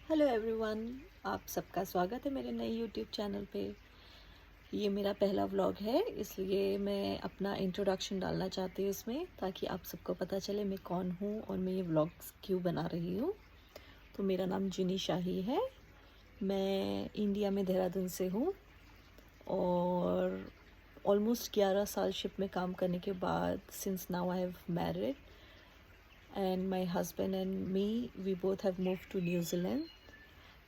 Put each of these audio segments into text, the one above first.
Hello everyone, आप सबका स्वागत है मेरे नए यूट्यूब चैनल पे। ये मेरा पहला व्लॉग है, इसलिए मैं अपना इंट्रोडक्शन डालना चाहती हूँ इसमें, ताकि आप सबको पता चले मैं कौन हूँ और मैं ये व्लॉग्स क्यों बना रही हूँ। तो मेरा नाम जिनी शाही है। मैं इंडिया में देहरादून से हूँ और ऑलमोस्ट 11 साल शिप में काम करने के बाद since now I have married and my husband and me we both have moved to New Zealand.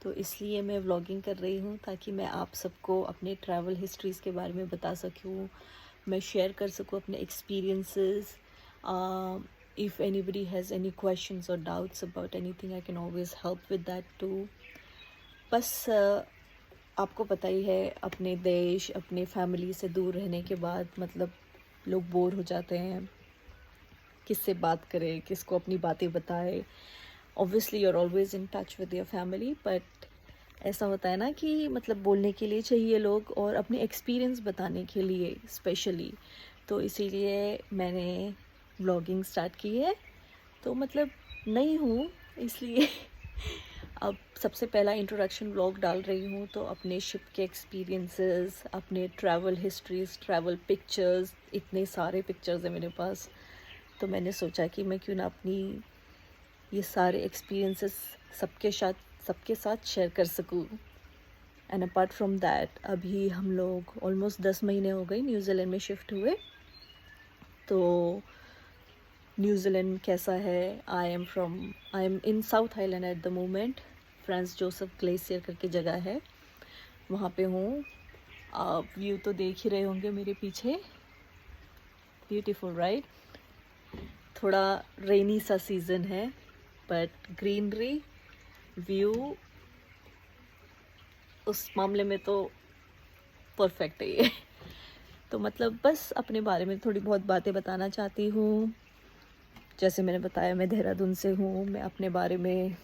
तो इसलिए मैं व्लॉगिंग कर रही हूँ ताकि मैं आप सबको अपने ट्रैवल हिस्ट्रीज़ के बारे में बता सकूँ, मैं शेयर कर सकूँ अपने experiences. If anybody has any questions और doubts about anything I can always help with that too. बस आपको पता ही है, अपने देश अपने फैमिली से दूर रहने के बाद मतलब लोग बोर हो जाते हैं, किससे बात करें, किसको अपनी बातें बताएं। Obviously you are always in touch with your family, but ऐसा होता है ना कि मतलब बोलने के लिए चाहिए लोग और अपने एक्सपीरियंस बताने के लिए स्पेशली। तो इसीलिए मैंने व्लॉगिंग स्टार्ट की है। तो मतलब नई हूँ इसलिए अब सबसे पहला इंट्रोडक्शन व्लॉग डाल रही हूँ, तो अपने शिप के एक्सपीरियंसेस, अपने ट्रैवल हिस्ट्रीज, ट्रैवल पिक्चर्स, इतने सारे पिक्चर्स हैं मेरे पास। तो मैंने सोचा कि मैं क्यों ना अपनी ये सारे एक्सपीरियंसेस सबके साथ शेयर कर सकूँ। एंड अपार्ट फ्रॉम दैट, अभी हम लोग ऑलमोस्ट 10 महीने हो गए न्यूजीलैंड में शिफ्ट हुए। तो न्यूजीलैंड कैसा है, I am in south island at the moment. France Joseph glacier करके जगह है, वहाँ पे हूँ। आप व्यू तो देख ही रहे होंगे मेरे पीछे, ब्यूटीफुल राइट। थोड़ा रेनी सा सीज़न है बट ग्रीनरी व्यू उस मामले में तो परफेक्ट है ये। तो मतलब बस अपने बारे में थोड़ी बहुत बातें बताना चाहती हूँ। जैसे मैंने बताया, मैं देहरादून से हूँ। मैं अपने बारे में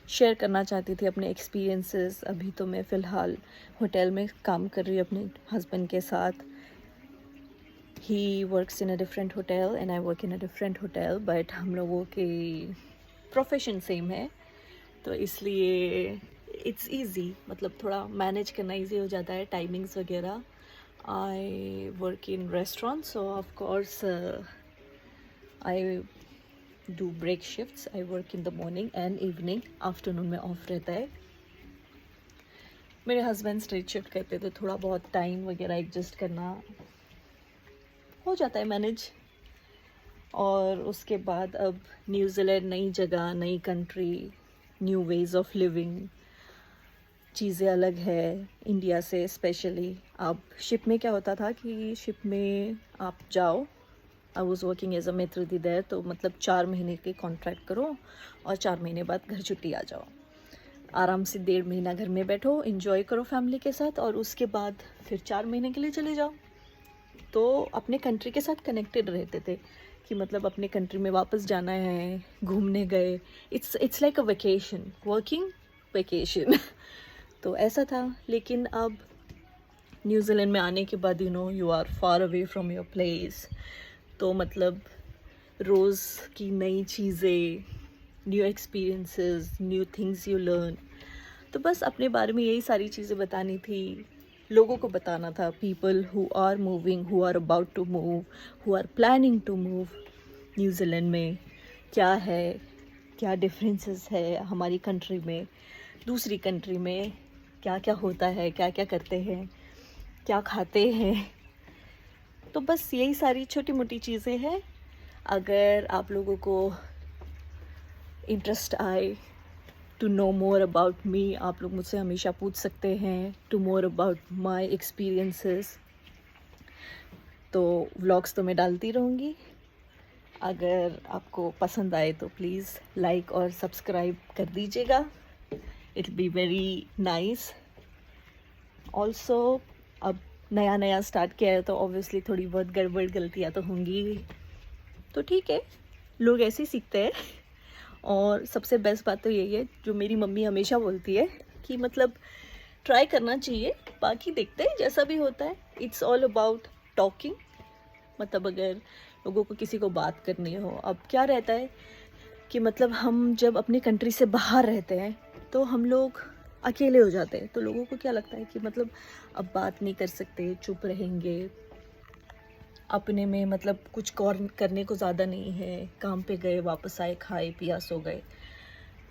शेयर करना चाहती थी, अपने एक्सपीरियंसेस। अभी तो मैं फ़िलहाल होटल में काम कर रही हूँ अपने हस्बैंड के साथ। He works in a different hotel and I work in a different hotel, but हम लोगों की प्रोफेशन सेम है, तो इसलिए इट्स ईज़ी, मतलब थोड़ा मैनेज करना ईजी हो जाता है, टाइमिंग्स वगैरह। I work in restaurant, so of course I do break shifts. I work in the morning and evening, afternoon में ऑफ रहता है। मेरे हस्बैंड स्ट्रेट शिफ्ट करते, तो थोड़ा बहुत टाइम वगैरह एडजस्ट करना हो जाता है मैनेज। और उसके बाद अब न्यूजीलैंड, नई जगह, नई country, new ways of living, चीज़ें अलग है इंडिया से स्पेशली। अब शिप में क्या होता था कि शिप में आप जाओ, I was working as a मेट्रोदी देयर, तो मतलब 4 महीने के कॉन्ट्रैक्ट करो और 4 महीने बाद घर छुट्टी आ जाओ। आराम से 1.5 महीना घर में बैठो, इंजॉय करो फैमिली के साथ, और उसके बाद फिर 4 महीने के लिए चले जाओ। तो अपने कंट्री के साथ कनेक्टेड रहते थे कि मतलब अपने कंट्री में वापस जाना है, घूमने गए। It's like a vacation, working vacation. तो ऐसा था। लेकिन अब न्यूजीलैंड में आने के बाद you are far away from your place, तो मतलब रोज़ की नई चीज़ें, new experiences, new things you learn. तो बस अपने बारे में यही सारी चीज़ें बतानी थी, लोगों को बताना था, people who are moving, who are about to move, who are planning to move New Zealand में क्या है, क्या डिफरेंसेस है हमारी कंट्री में दूसरी कंट्री में, क्या क्या होता है, क्या क्या करते हैं, क्या खाते हैं। तो बस यही सारी छोटी मोटी चीज़ें हैं। अगर आप लोगों को इंटरेस्ट आए to know more about me, आप लोग मुझसे हमेशा पूछ सकते हैं to more about my experiences. तो व्लॉग्स तो मैं डालती रहूँगी। अगर आपको पसंद आए तो प्लीज़ लाइक और सब्सक्राइब कर दीजिएगा, it be very nice. Also अब नया नया स्टार्ट किया है, तो ऑब्वियसली थोड़ी बहुत गड़बड़ गलतियाँ तो होंगी, तो ठीक है, लोग ऐसे ही सीखते हैं। और सबसे बेस्ट बात तो यही है, जो मेरी मम्मी हमेशा बोलती है कि मतलब ट्राई करना चाहिए, बाकी देखते हैं जैसा भी होता है। इट्स ऑल अबाउट टॉकिंग, मतलब अगर लोगों को किसी को बात करनी हो, अब क्या रहता है कि मतलब हम जब अपनी कंट्री से बाहर रहते हैं तो हम लोग अकेले हो जाते हैं। तो लोगों को क्या लगता है कि मतलब अब बात नहीं कर सकते, चुप रहेंगे, अपने में मतलब कुछ करने को ज़्यादा नहीं है, काम पे गए, वापस आए, खाए पिया, सो गए।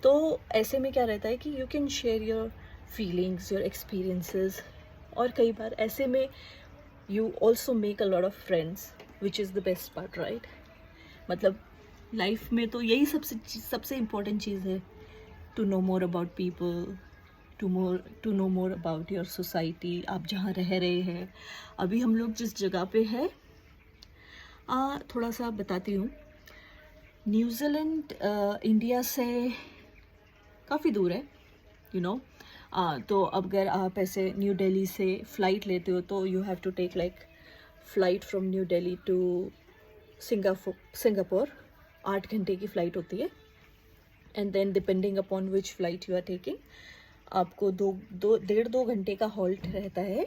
तो ऐसे में क्या रहता है कि you can share your feelings, your experiences, और कई बार ऐसे में you also make a lot of friends, which is the best part, right. मतलब लाइफ में तो यही सबसे इम्पोर्टेंट चीज़ है, to know more about people, to know more about your society, आप जहाँ रह रहे हैं। अभी हम लोग जिस जगह पे है, थोड़ा सा बताती हूँ। न्यूजीलैंड इंडिया से काफ़ी दूर है, यू नो। तो अगर आप ऐसे न्यू दिल्ली से फ़्लाइट लेते हो तो you have to take like flight from New Delhi to Singapore. 8 घंटे की फ़्लाइट होती है, and then depending upon which flight you are taking, आपको 2.5 घंटे का हॉल्ट रहता है।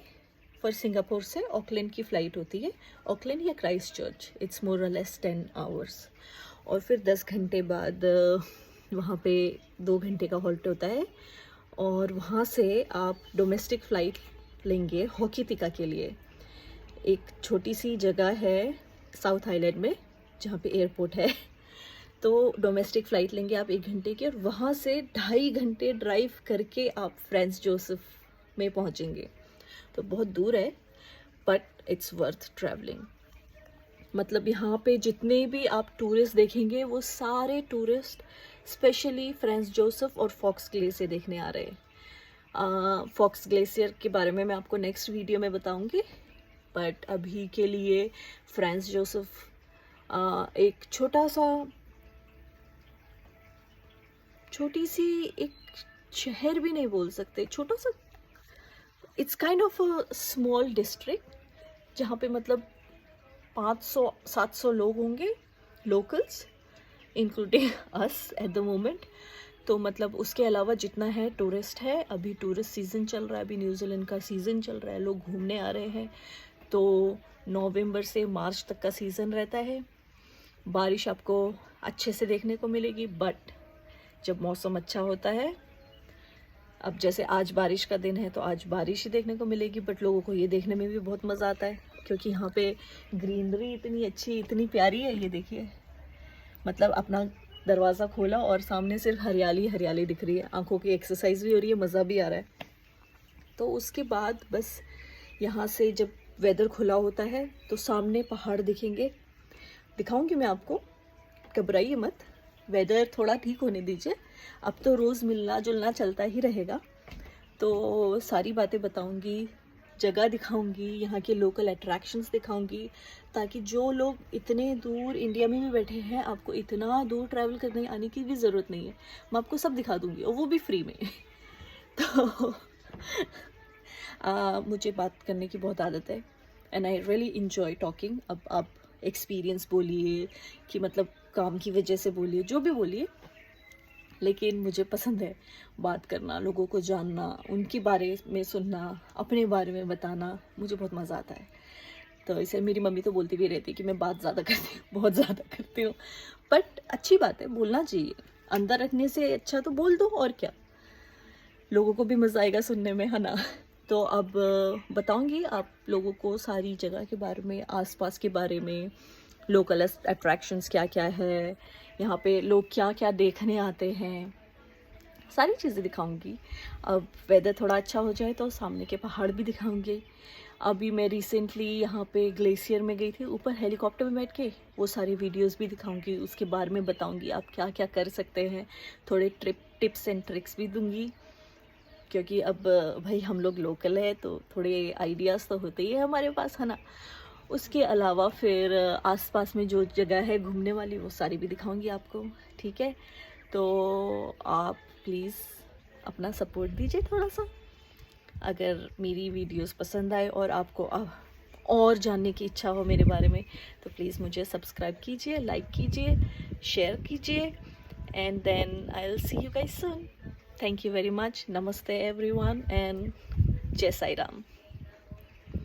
फॉर सिंगापुर से ऑकलैंड की फ़्लाइट होती है, ऑकलैंड या क्राइस्ट चर्च, इट्स मोर और लेस 10 आवर्स। और फिर 10 घंटे बाद वहाँ पे 2 घंटे का हॉल्ट होता है, और वहाँ से आप डोमेस्टिक फ़्लाइट लेंगे होकितिका के लिए। एक छोटी सी जगह है साउथ आइलैंड में जहाँ पे एयरपोर्ट है। तो डोमेस्टिक फ़्लाइट लेंगे आप 1 घंटे की, और वहाँ से 2.5 घंटे ड्राइव करके आप फ्रांस जोसेफ में पहुँचेंगे। तो बहुत दूर है, बट इट्स वर्थ ट्रैवलिंग। मतलब यहाँ पे जितने भी आप टूरिस्ट देखेंगे वो सारे टूरिस्ट स्पेशली फ्रांस जोसेफ और फॉक्स ग्लेशियर देखने आ रहे हैं। फॉक्स ग्लेशियर के बारे में मैं आपको नेक्स्ट वीडियो में बताऊंगी, बट अभी के लिए फ्रांस जोसेफ एक छोटी सी एक शहर भी नहीं बोल सकते, छोटा सा, it's kind of a small district जहाँ पे मतलब 500-700 लोग होंगे, locals, including us at the moment. तो मतलब उसके अलावा जितना है टूरिस्ट है। अभी टूरिस्ट सीज़न चल रहा है, अभी न्यूजीलैंड का सीज़न चल रहा है, लोग घूमने आ रहे हैं। तो नवंबर से मार्च तक का सीज़न रहता है। बारिश आपको अच्छे से देखने को मिलेगी, बट जब मौसम अच्छा होता है, अब जैसे आज बारिश का दिन है तो आज बारिश ही देखने को मिलेगी, बट लोगों को ये देखने में भी बहुत मज़ा आता है क्योंकि यहाँ पे ग्रीनरी इतनी अच्छी, इतनी प्यारी है। ये देखिए, मतलब अपना दरवाज़ा खोला और सामने सिर्फ हरियाली हरियाली दिख रही है, आंखों की एक्सरसाइज भी हो रही है, मज़ा भी आ रहा है। तो उसके बाद बस यहाँ से जब वेदर खुला होता है तो सामने पहाड़ दिखेंगे, दिखाऊंगी मैं आपको, घबराइए मत, वेदर थोड़ा ठीक होने दीजिए। अब तो रोज़ मिलना जुलना चलता ही रहेगा, तो सारी बातें बताऊंगी, जगह दिखाऊंगी, यहाँ के लोकल अट्रैक्शंस दिखाऊंगी, ताकि जो लोग इतने दूर इंडिया में भी बैठे हैं, आपको इतना दूर ट्रैवल करने आने की भी ज़रूरत नहीं है, मैं आपको सब दिखा दूंगी, और वो भी फ्री में। तो मुझे बात करने की बहुत आदत है, and I really enjoy talking. अब आप एक्सपीरियंस बोलिए कि मतलब काम की वजह से बोलिए, जो भी बोलिए, लेकिन मुझे पसंद है बात करना, लोगों को जानना, उनके बारे में सुनना, अपने बारे में बताना, मुझे बहुत मज़ा आता है। तो इसे मेरी मम्मी तो बोलती भी रहती है कि मैं बात ज़्यादा करती हूँ, बहुत ज़्यादा करती हूँ, बट अच्छी बात है, बोलना चाहिए। अंदर रखने से अच्छा तो बोल दो, और क्या, लोगों को भी मज़ा आएगा सुनने में, है ना। तो अब बताऊंगी आप लोगों को सारी जगह के बारे में, आसपास के बारे में, लोकल अट्रैक्शंस क्या क्या है, यहाँ पे लोग क्या क्या देखने आते हैं, सारी चीज़ें दिखाऊंगी। अब वेदर थोड़ा अच्छा हो जाए तो सामने के पहाड़ भी दिखाऊंगी। अभी मैं रिसेंटली यहाँ पे ग्लेशियर में गई थी, ऊपर हेलीकॉप्टर में बैठ के, वो सारी वीडियोस भी दिखाऊंगी, उसके बारे में बताऊंगी आप क्या क्या कर सकते हैं, थोड़े टिप्स एंड ट्रिक्स भी दूंगी, क्योंकि अब भाई हम लोग लोकल है तो थोड़े आइडियाज़ तो होते ही है हमारे पास, है ना। उसके अलावा फिर आसपास में जो जगह है घूमने वाली, वो सारी भी दिखाऊंगी आपको, ठीक है। तो आप प्लीज़ अपना सपोर्ट दीजिए थोड़ा सा। अगर मेरी वीडियोस पसंद आए और आपको और जानने की इच्छा हो मेरे बारे में, तो प्लीज़ मुझे सब्सक्राइब कीजिए, लाइक कीजिए, शेयर कीजिए, and then I'll see you guys soon. Thank you very much. Namaste everyone, and Jai Sai Ram.